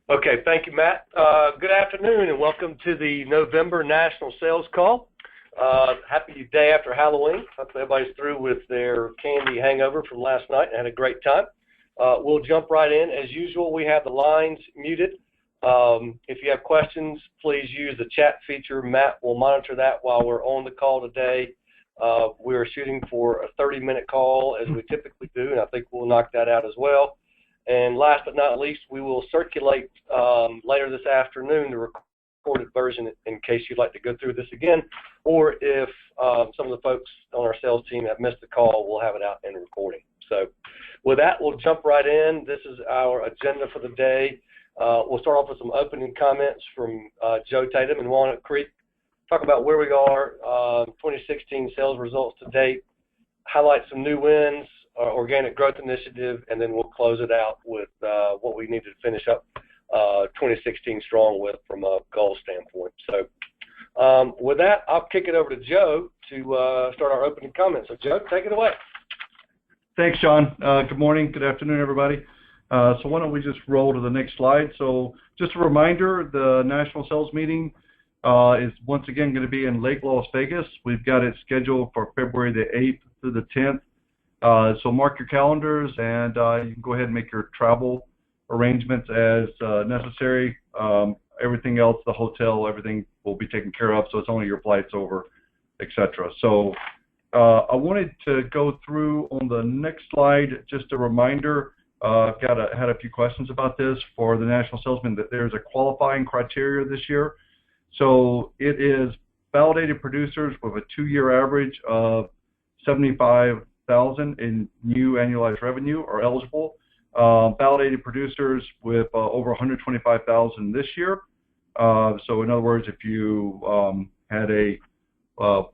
Okay, thank you, Matt. Good afternoon and welcome to the November National Sales Call. Happy day after Halloween. Hope everybody's through with their candy hangover from last night and had a great time. We'll jump right in. As usual, we have the lines muted. If you have questions, please use the chat feature. Matt will monitor that while we're on the call today. We're shooting for a 30-minute call as we typically do, and I think we'll knock that out as well. And last but not least, we will circulate later this afternoon the recorded version in case you'd like to go through this again, or if some of the folks on our sales team have missed the call, we'll have it out in the recording. So with that, we'll jump right in. This is our agenda for the day. We'll start off with some opening comments from Joe Tatum in Walnut Creek, talk about where we are, 2016 sales results to date, highlight some new wins, organic growth initiative, and then we'll close it out with what we need to finish up 2016 strong with from a goal standpoint. So with that, I'll kick it over to Joe to start our opening comments. So Joe, take it away. Thanks, Sean. Good morning, good afternoon, everybody. So why don't we just roll to the next slide. So just a reminder, the National Sales Meeting is once again going to be in Lake Las Vegas. We've got it scheduled for February the 8th through the 10th. So mark your calendars, and you can go ahead and make your travel arrangements as necessary. Everything else, the hotel, everything will be taken care of, so it's only your flights over, etc. So I wanted to go through on the next slide just a reminder. I've had a few questions about this for the National Salesman, that there's a qualifying criteria this year. So it is validated producers with a 2-year average of 75,000 in new annualized revenue are eligible. Validated producers with over 125,000 this year. So in other words, if you had a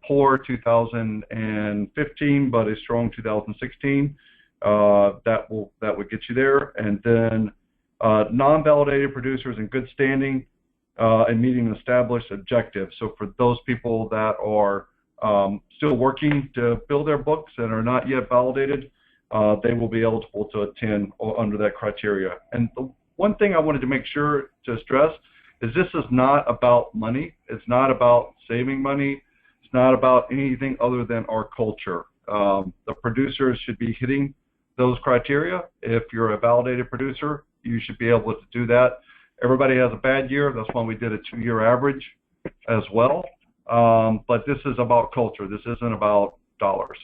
poor 2015 but a strong 2016, that would get you there. And then non-validated producers in good standing and meeting an established objective. So for those people that are still working to build their books and are not yet validated, they will be eligible to attend under that criteria. And the one thing I wanted to make sure to stress is this is not about money. It's not about saving money. It's not about anything other than our culture. The producers should be hitting those criteria. If you're a validated producer, you should be able to do that. Everybody has a bad year. That's why we did a 2-year average as well. But this is about culture. This isn't about dollars.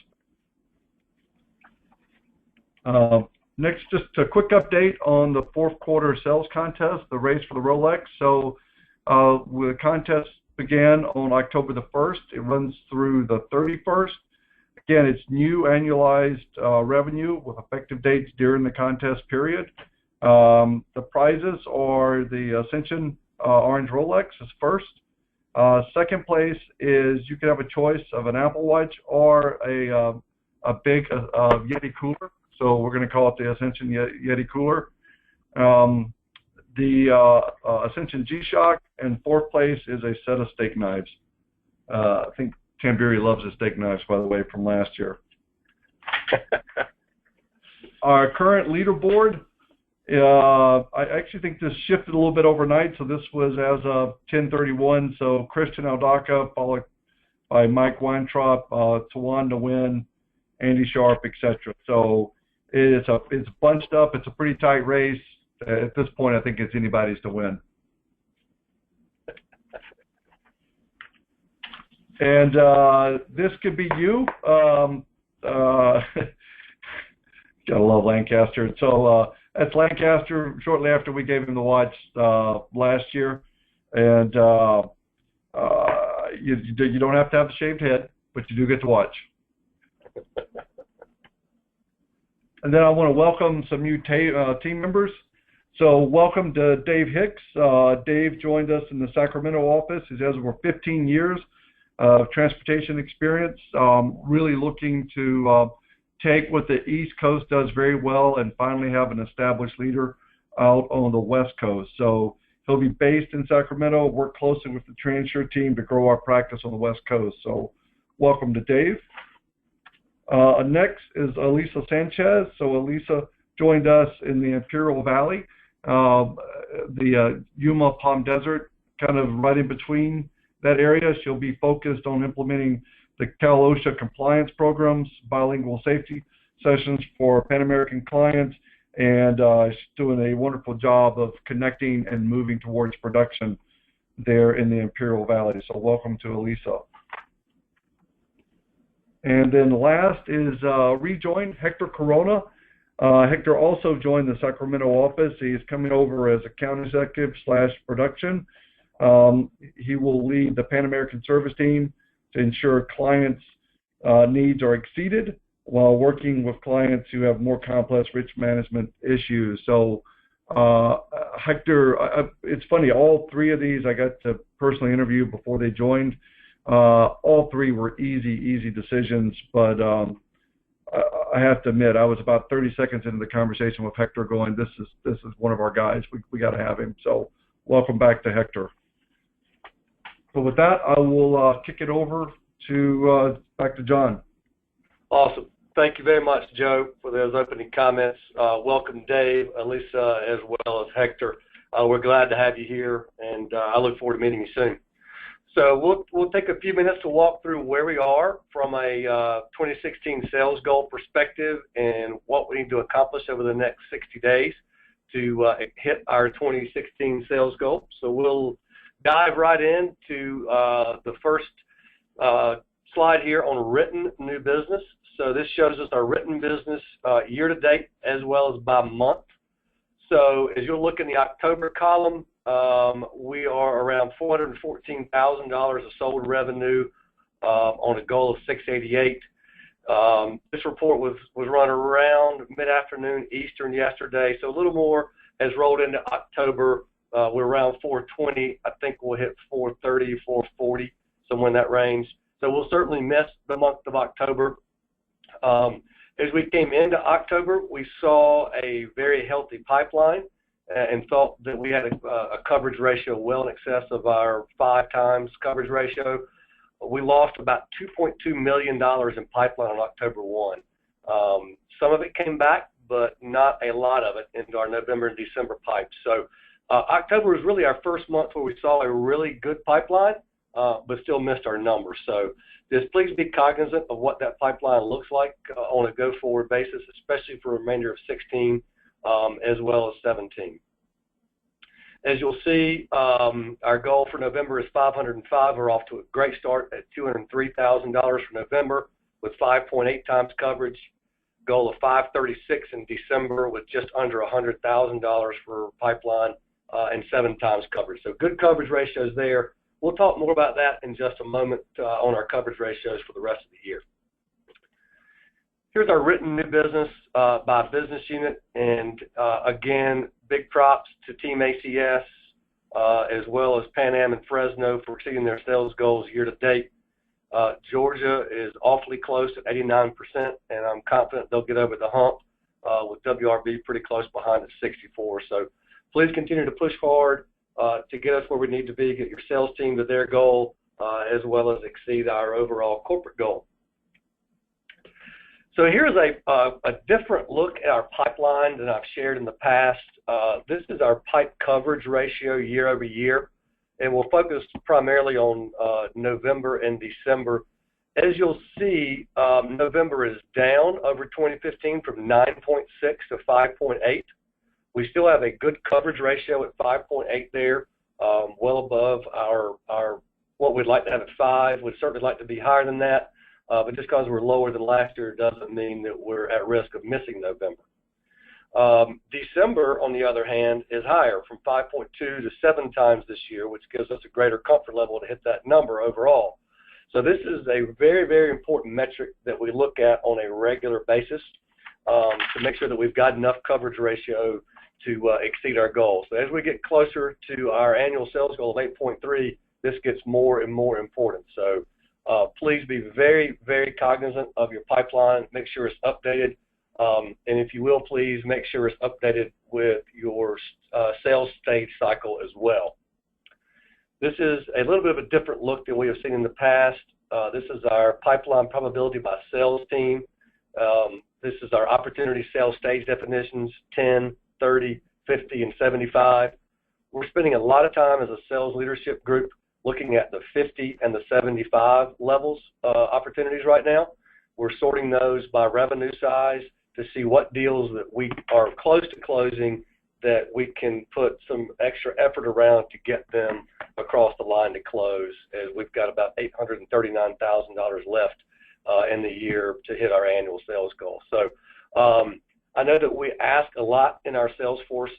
Next, just a quick update on the 4th quarter sales contest, the race for the Rolex. So the contest began on October the 1st. It runs through the 31st. Again, it's new annualized revenue with effective dates during the contest period. The prizes are the Ascension Orange Rolex is first. Second place is you can have a choice of an Apple Watch or a big Yeti cooler. So we're going to call it the Ascension Yeti cooler. The Ascension G-Shock, and 4th place is a set of steak knives. I think Tamburi loves his steak knives, by the way, from last year. Our current leaderboard, I actually think this shifted a little bit overnight, so this was as of 10/31. So Christian Aldaka, followed by Mike Weintraub, Tawan Nguyen, Andy Sharp, etc. So it's bunched up. It's a pretty tight race. At this point, I think it's anybody's to win. And this could be you. Gotta love Lancaster. So that's Lancaster shortly after we gave him the watch last year. And you don't have to have a shaved head, but you do get to watch. And then I want to welcome some new team members. So welcome to Dave Hicks. Dave joined us in the Sacramento office. He has over 15 years of transportation experience, really looking to take what the East Coast does very well and finally have an established leader out on the West Coast. So he'll be based in Sacramento, work closely with the Transure team to grow our practice on the West Coast. So welcome to Dave. Next is Elisa Sanchez. So Elisa joined us in the Imperial Valley. the Yuma Palm Desert, kind of right in between that area. She'll be focused on implementing the Cal OSHA compliance programs, bilingual safety sessions for Pan American clients, and she's doing a wonderful job of connecting and moving towards production there in the Imperial Valley. So welcome to Elisa. And then last is rejoined Hector Corona. Hector also joined the Sacramento office. He's coming over as account executive / production. He will lead the Pan American service team to ensure clients' needs are exceeded while working with clients who have more complex risk management issues. So Hector, it's funny, all three of these I got to personally interview before they joined. All three were easy decisions, but I have to admit, I was about 30 seconds into the conversation with Hector going, this is one of our guys. We got to have him. So welcome back to Hector. So with that, I will kick it over to back to John. Awesome. Thank you very much, Joe, for those opening comments. Welcome, Dave, Elisa, as well as Hector. We're glad to have you here, and I look forward to meeting you soon. So we'll take a few minutes to walk through where we are from a 2016 sales goal perspective and what we need to accomplish over the next 60 days to hit our 2016 sales goal. So we'll dive right into the first slide here on written new business. So this shows us our written business year to date as well as by month. So as you'll look in the October column, we are around $414,000 of sold revenue on a goal of $688. This report was run around mid-afternoon Eastern yesterday, so a little more has rolled into October. We're around 420. I think we'll hit 430, 440, somewhere in that range. So we'll certainly miss the month of October. As we came into October, we saw a very healthy pipeline and thought that we had a coverage ratio well in excess of our 5 times coverage ratio. We lost about $2.2 million in pipeline on October 1. Some of it came back, but not a lot of it into our November and December pipes. So October was really our first month where we saw a really good pipeline, but still missed our numbers. So just please be cognizant of what that pipeline looks like on a go-forward basis, especially for the remainder of 16 as well as 17. As you'll see, our goal for November is 505. We're off to a great start at $203,000 for November with 5.8 times coverage. Goal of 536 in December with just under $100,000 for pipeline and 7 times coverage. So good coverage ratios there. We'll talk more about that in just a moment on our coverage ratios for the rest of the year. Here's our written new business by business unit, and again, big props to Team ACS as well as Pan Am and Fresno for exceeding their sales goals year to date. Georgia is awfully close at 89%, and I'm confident they'll get over the hump with WRB pretty close behind at 64%. So please continue to push hard to get us where we need to be, get your sales team to their goal, as well as exceed our overall corporate goal. So here's a different look at our pipeline than I've shared in the past. This is our pipe coverage ratio year over year, and we'll focus primarily on November and December. As you'll see, November is down over 2015 from 9.6 to 5.8. We still have a good coverage ratio at 5.8 there, well above our what we'd like to have at 5. We'd certainly like to be higher than that, but just because we're lower than last year doesn't mean that we're at risk of missing November. December, on the other hand, is higher from 5.2 to 7 times this year, which gives us a greater comfort level to hit that number overall. So this is a very, very important metric that we look at on a regular basis to make sure that we've got enough coverage ratio to exceed our goal. So as we get closer to our annual sales goal of 8.3, this gets more and more important. So please be very, very cognizant of your pipeline. Make sure it's updated. And if you will, please make sure it's updated with your sales stage cycle as well. This is a little bit of a different look than we have seen in the past. This is our pipeline probability by sales team. This is our opportunity sales stage definitions, 10, 30, 50, and 75. we're spending a lot of time as a sales leadership group looking at the 50 and the 75 levels opportunities right now. We're sorting those by revenue size to see what deals that we are close to closing that we can put some extra effort around to get them across the line to close, as we've got about $839,000 left in the year to hit our annual sales goal. So I know that we ask a lot in our Salesforce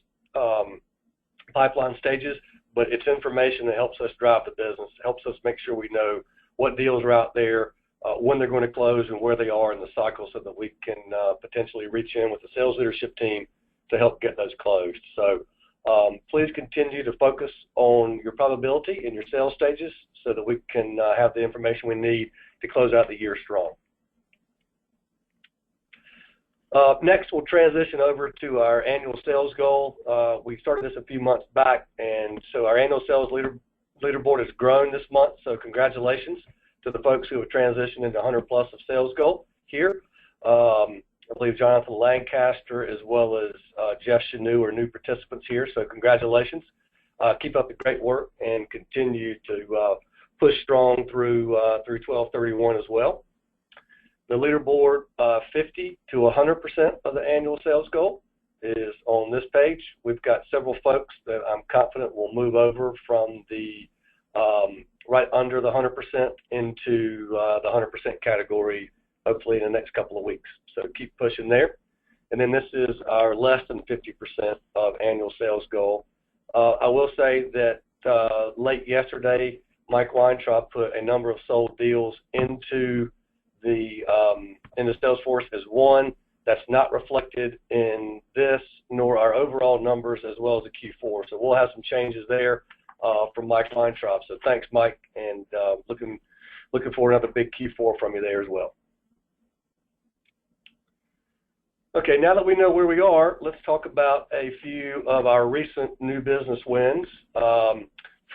pipeline stages, but it's information that helps us drive the business, helps us make sure we know what deals are out there, when they're going to close, and where they are in the cycle, so that we can potentially reach in with the sales leadership team to help get those closed. So please continue to focus on your probability in your sales stages so that we can have the information we need to close out the year strong. Next, we'll transition over to our annual sales goal. We started this a few months back, and so our annual sales leaderboard has grown this month, so congratulations to the folks who have transitioned into 100 plus of sales goal here. I believe Jonathan Lancaster as well as Jeff Chanu are new participants here, so congratulations. Keep up the great work and continue to push strong through 12/31 as well. The leaderboard 50 to 100% of the annual sales goal is on this page. We've got several folks that I'm confident will move over from the right under the 100% into the 100% category, hopefully in the next couple of weeks. So keep pushing there. And then this is our less than 50% of annual sales goal. I will say that late yesterday, Mike Weintraub put a number of sold deals into Salesforce as one. That's not reflected in this nor our overall numbers as well as the Q4. So we'll have some changes there from Mike Weintraub. So thanks, Mike, and looking for another big Q4 from you there as well. Okay, now that we know where we are, let's talk about a few of our recent new business wins.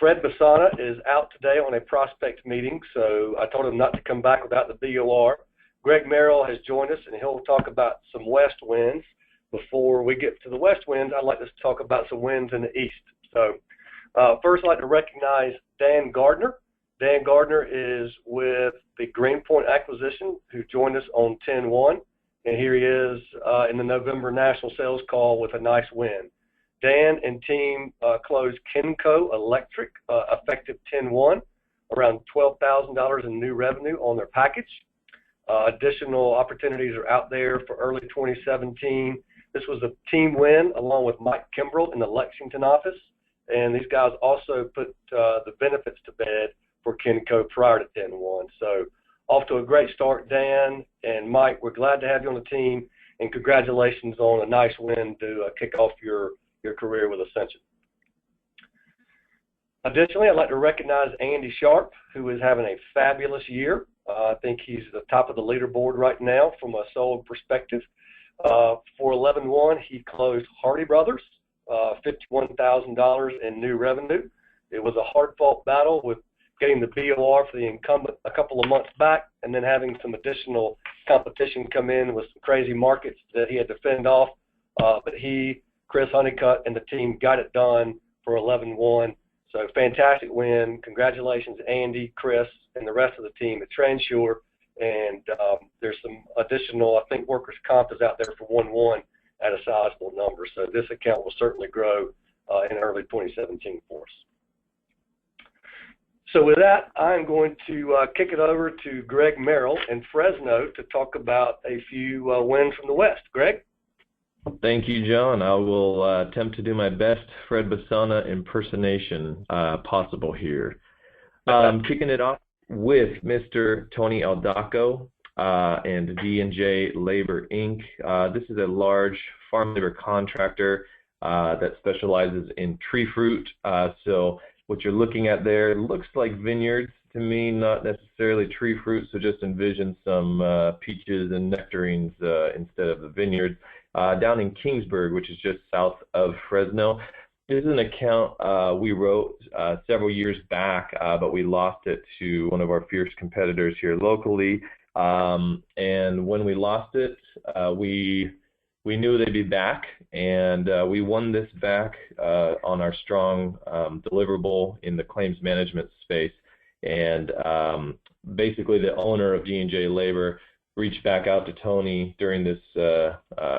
Fred Basana is out today on a prospect meeting, so I told him not to come back without the BOR. Greg Merrill has joined us, and he'll talk about some West wins. Before we get to the West wins, I'd like to talk about some wins in the East. So first, I'd like to recognize Dan Gardner. Dan Gardner is with the Greenpoint Acquisition, who joined us on 10/1, and here he is in the November national sales call with a nice win. Dan and team closed Kenco Electric effective 10/1, around $12,000 in new revenue on their package. Additional opportunities are out there for early 2017. This was a team win along with Mike Kimbrell in the Lexington office, and these guys also put the benefits to bed for Kenco prior to 10/1. So off to a great start, Dan and Mike. We're glad to have you on the team, and congratulations on a nice win to kick off your career with Ascension. Additionally, I'd like to recognize Andy Sharp, who is having a fabulous year. I think he's the top of the leaderboard right now from a sold perspective. For 11/1, he closed Hardy Brothers, $51,000 in new revenue. It was a hard-fought battle with getting the BOR for the incumbent a couple of months back, and then having some additional competition come in with some crazy markets that he had to fend off. But he, Chris Honeycutt, and the team got it done for 11/1. So fantastic win. Congratulations, Andy, Chris, and the rest of the team at Transure. And there's some additional, I think workers' comp is out there for 1/1 at a sizable number. So this account will certainly grow in early 2017 for us. So with that, I'm going to kick it over to Greg Merrill in Fresno to talk about a few wins from the West. Greg? Thank you, John. I will attempt to do my best Fred Basana impersonation possible here. Kicking it off with Mr. Tony Aldaco and D&J Labor, Inc. This is a large farm labor contractor that specializes in tree fruit. So what you're looking at there looks like vineyards to me, not necessarily tree fruit, so just envision some peaches and nectarines instead of the vineyards. Down in Kingsburg, which is just south of Fresno. This is an account we wrote several years back, but we lost it to one of our fierce competitors here locally. And when we lost it, we we knew they'd be back, and we won this back on our strong deliverable in the claims management space. And basically, the owner of G&J Labor reached back out to Tony during this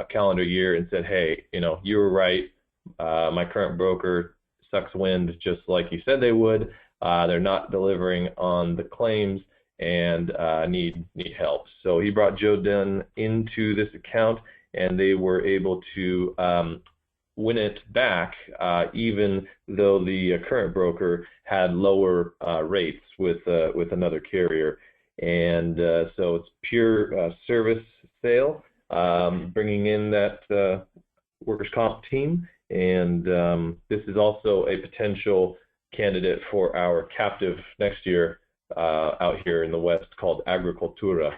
calendar year and said, hey, you were right. My current broker sucks wind just like you said they would. They're not delivering on the claims and need help. So he brought Joe Dunn into this account, and they were able to win it back, even though the current broker had lower rates with another carrier. And so it's pure service sale, bringing in that workers' comp team. And this is also a potential candidate for our captive next year out here in the West called Agricultura.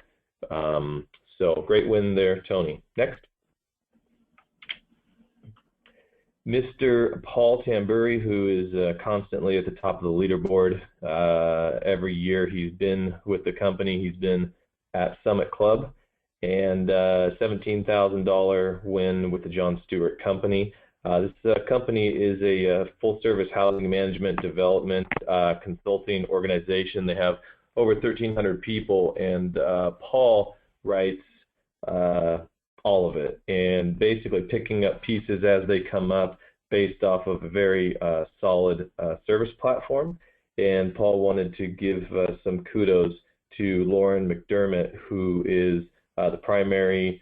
So great win there, Tony. Next. Mr. Paul Tamburi, who is constantly at the top of the leaderboard. Every year he's been with the company. He's been at Summit Club, and $17,000 win with the John Stewart Company. This company is a full-service housing management development consulting organization. They have over 1,300 people, and Paul writes all of it, and basically picking up pieces as they come up based off of a very solid service platform. And Paul wanted to give some kudos to Lauren McDermott, who is the primary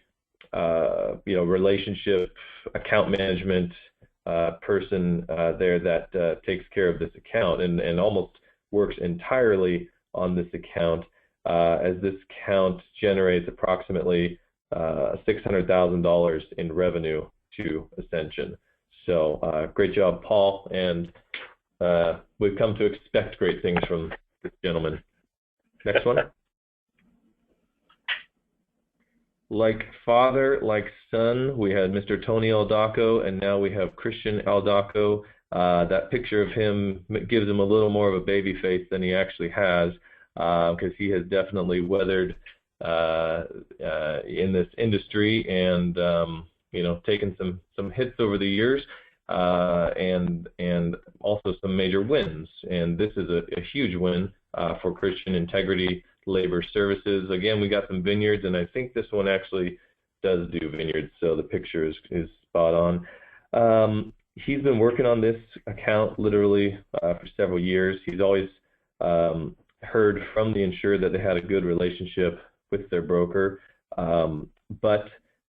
relationship account management person there that takes care of this account and almost works entirely on this account, as this account generates approximately $600,000 in revenue to Ascension. So great job, Paul, and we've come to expect great things from this gentleman. Next one. Like father, like son, we had Mr. Tony Aldaco, and now we have Christian Aldaco. That picture of him gives him a little more of a baby face than he actually has, because he has definitely weathered in this industry and taken some hits over the years, and also some major wins. And this is a huge win for Christian Integrity Labor Services. Again, we got some vineyards, and I think this one actually does do vineyards, so the picture is spot on. He's been working on this account literally for several years. He's always heard from the insured that they had a good relationship with their broker, but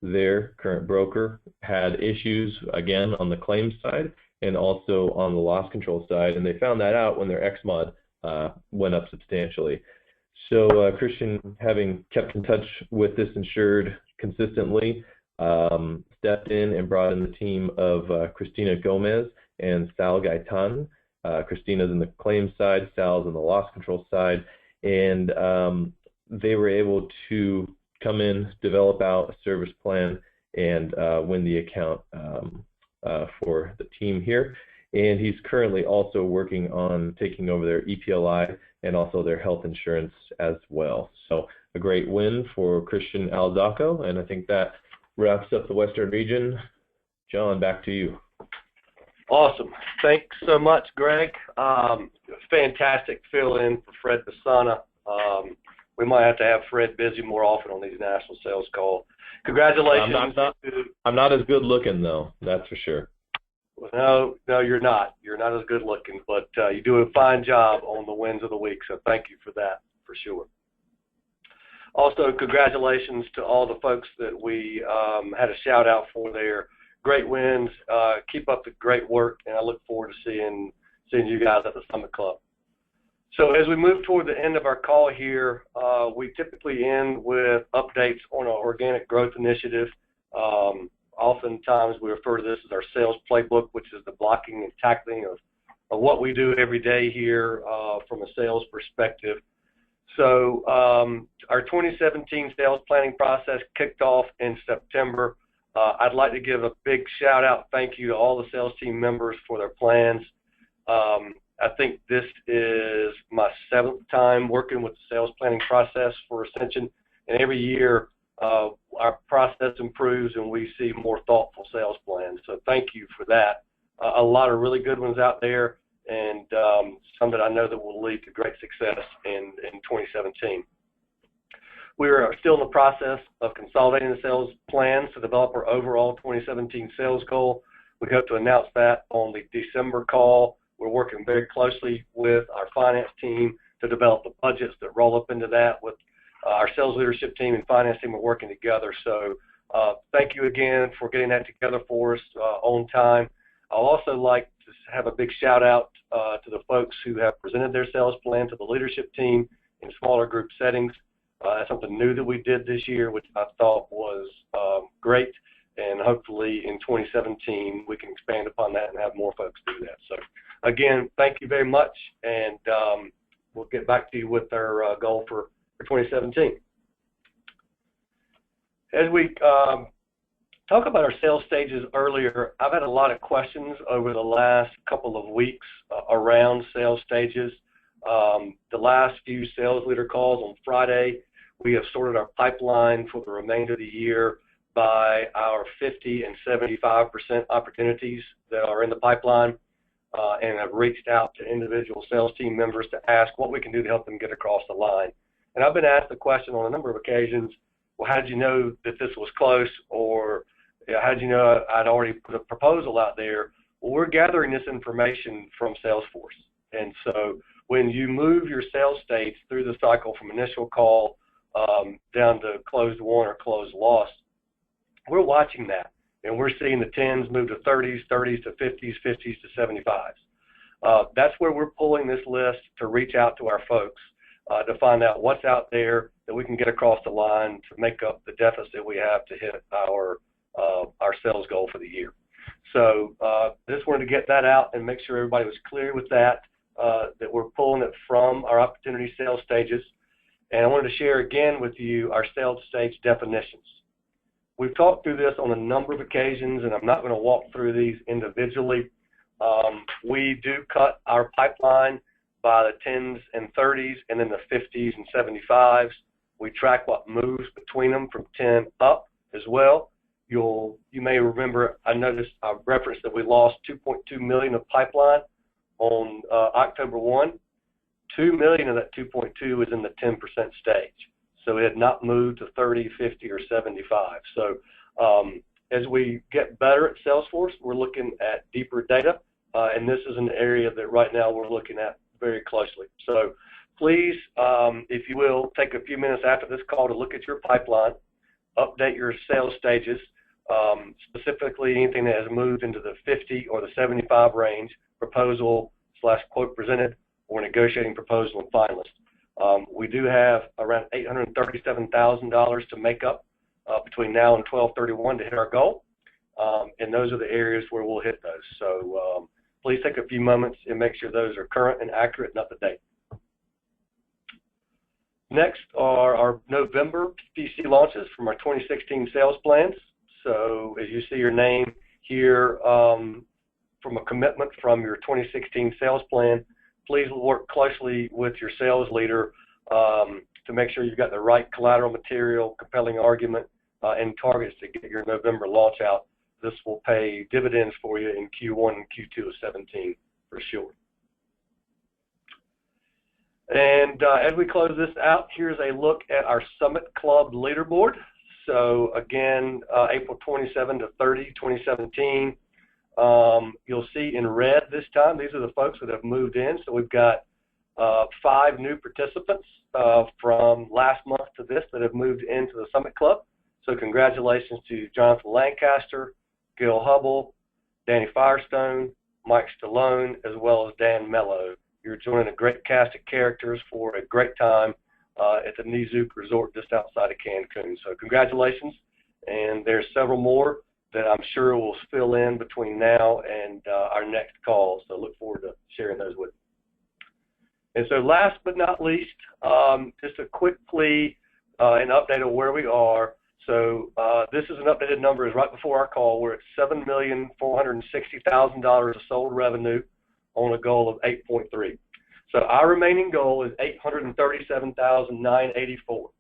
their current broker had issues, again, on the claims side and also on the loss control side, and they found that out when their XMOD went up substantially. So Christian, having kept in touch with this insured consistently, stepped in and brought in the team of Christina Gomez and Sal Gaitan. Christina's in the claims side, Sal's in the loss control side, and they were able to come in, develop out a service plan, and win the account for the team here. And he's currently also working on taking over their EPLI and also their health insurance as well. So a great win for Christian Aldaco, and I think that wraps up the Western region. John, back to you. Awesome. Thanks so much, Greg. Fantastic fill-in for Fred Basana. We might have to have Fred busy more often on these national sales calls. Congratulations. I'm not as good looking, though, that's for sure. No, you're not. You're not as good looking, but you do a fine job on the wins of the week, so thank you for that, for sure. Also, congratulations to all the folks that we had a shout-out for their great wins. Keep up the great work, and I look forward to seeing you guys at the Summit Club. So as we move toward the end of our call here, we typically end with updates on our organic growth initiative. Oftentimes we refer to this as our sales playbook, which is the blocking and tackling of what we do every day here from a sales perspective. So our 2017 sales planning process kicked off in September. I'd like to give a big shout out, thank you to all the sales team members for their plans. I think this is my 7th time working with the sales planning process for Ascension, and every year our process improves and we see more thoughtful sales plans. So thank you for that. A lot of really good ones out there, and some that I know that will lead to great success in 2017. We are still in the process of consolidating the sales plans to develop our overall 2017 sales goal. We hope to announce that on the December call. We're working very closely with our finance team to develop the budgets that roll up into that. With our sales leadership team and finance team are working together. So thank you again for getting that together for us on time. I'll also like to have a big shout out to the folks who have presented their sales plan to the leadership team in smaller group settings. That's something new that we did this year, which I thought was great, and hopefully in 2017 we can expand upon that and have more folks do that. So again, thank you very much, and we'll get back to you with our goal for 2017. As we talk about our sales stages earlier, I've had a lot of questions over the last couple of weeks around sales stages. The last few sales leader calls on Friday, we have sorted our pipeline for the remainder of the year by our 50 and 75% opportunities that are in the pipeline, and have reached out to individual sales team members to ask what we can do to help them get across the line. And I've been asked the question on a number of occasions, well, how did you know that this was close? Or how did you know I'd already put a proposal out there? Well, we're gathering this information from Salesforce. And so when you move your sales stage through the cycle from initial call down to closed won or closed lost, we're watching that. And we're seeing the 10s move to 30s, 30s to 50s, 50s to 75s. That's where we're pulling this list to reach out to our folks to find out what's out there that we can get across the line to make up the deficit we have to hit our sales goal for the year. So just wanted to get that out and make sure everybody was clear with that, that we're pulling it from our opportunity sales stages. And I wanted to share again with you our sales stage definitions. We've talked through this on a number of occasions, and I'm not going to walk through these individually. We do cut our pipeline by the 10s and 30s and then the 50s and 75s. We track what moves between them from 10 up as well. You may remember I noticed I referenced that we lost $2.2 million of pipeline on October 1. $2 million of that 2.2 was in the 10% stage. So it had not moved to 30, 50, or 75. So as we get better at Salesforce, we're looking at deeper data, and this is an area that right now we're looking at very closely. So please, if you will, take a few minutes after this call to look at your pipeline, update your sales stages, specifically anything that has moved into the 50 or the 75 range, proposal / quote presented, or negotiating proposal and finalist. We do have around $837,000 to make up between now and 12/31 to hit our goal, and those are the areas where we'll hit those. So please take a few moments and make sure those are current and accurate and up to date. Next are our November PC launches from our 2016 sales plans. So as you see your name here from a commitment from your 2016 sales plan, please work closely with your sales leader to make sure you've got the right collateral material, compelling argument, and targets to get your November launch out. This will pay dividends for you in Q1 and Q2 of 17 for sure. And as we close this out, here's a look at our Summit Club leaderboard. So again, April 27 to 30, 2017. You'll see in red this time, these are the folks that have moved in. So we've got 5 new participants from last month to this that have moved into the Summit Club. So congratulations to Jonathan Lancaster, Gil Hubble, Danny Firestone, Mike Stallone, as well as Dan Mello. You're joining a great cast of characters for a great time at the Nizuc Resort just outside of Cancun. So congratulations, and there's several more that I'm sure will fill in between now and our next call. So look forward to sharing those with you. And so last but not least, just a quick plea and update of where we are. So this is an updated number, is right before our call. We're at $7,460,000 of sold revenue on a goal of 8.3. So our remaining goal is $837,984.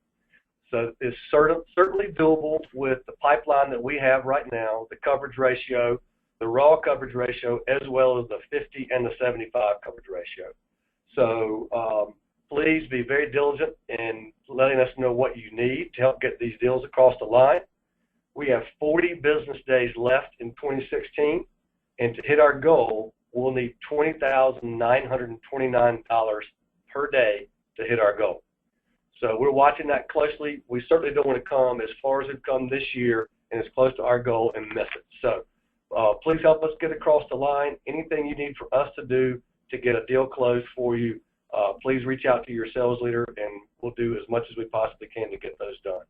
So it's certainly doable with the pipeline that we have right now, the coverage ratio, the raw coverage ratio, as well as the 50 and the 75 coverage ratio. So please be very diligent in letting us know what you need to help get these deals across the line. We have 40 business days left in 2016, and to hit our goal, we'll need $20,929 per day to hit our goal. So we're watching that closely. We certainly don't want to come as far as we've come this year and as close to our goal and miss it. So please help us get across the line. Anything you need for us to do to get a deal closed for you, please reach out to your sales leader, and we'll do as much as we possibly can to get those done.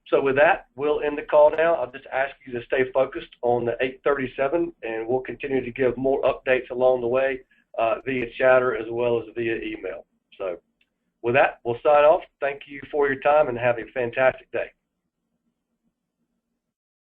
So with that, we'll end the call now. I'll just ask you to stay focused on the 837, and we'll continue to give more updates along the way via chatter as well as via email. So with that, we'll sign off. Thank you for your time, and have a fantastic day.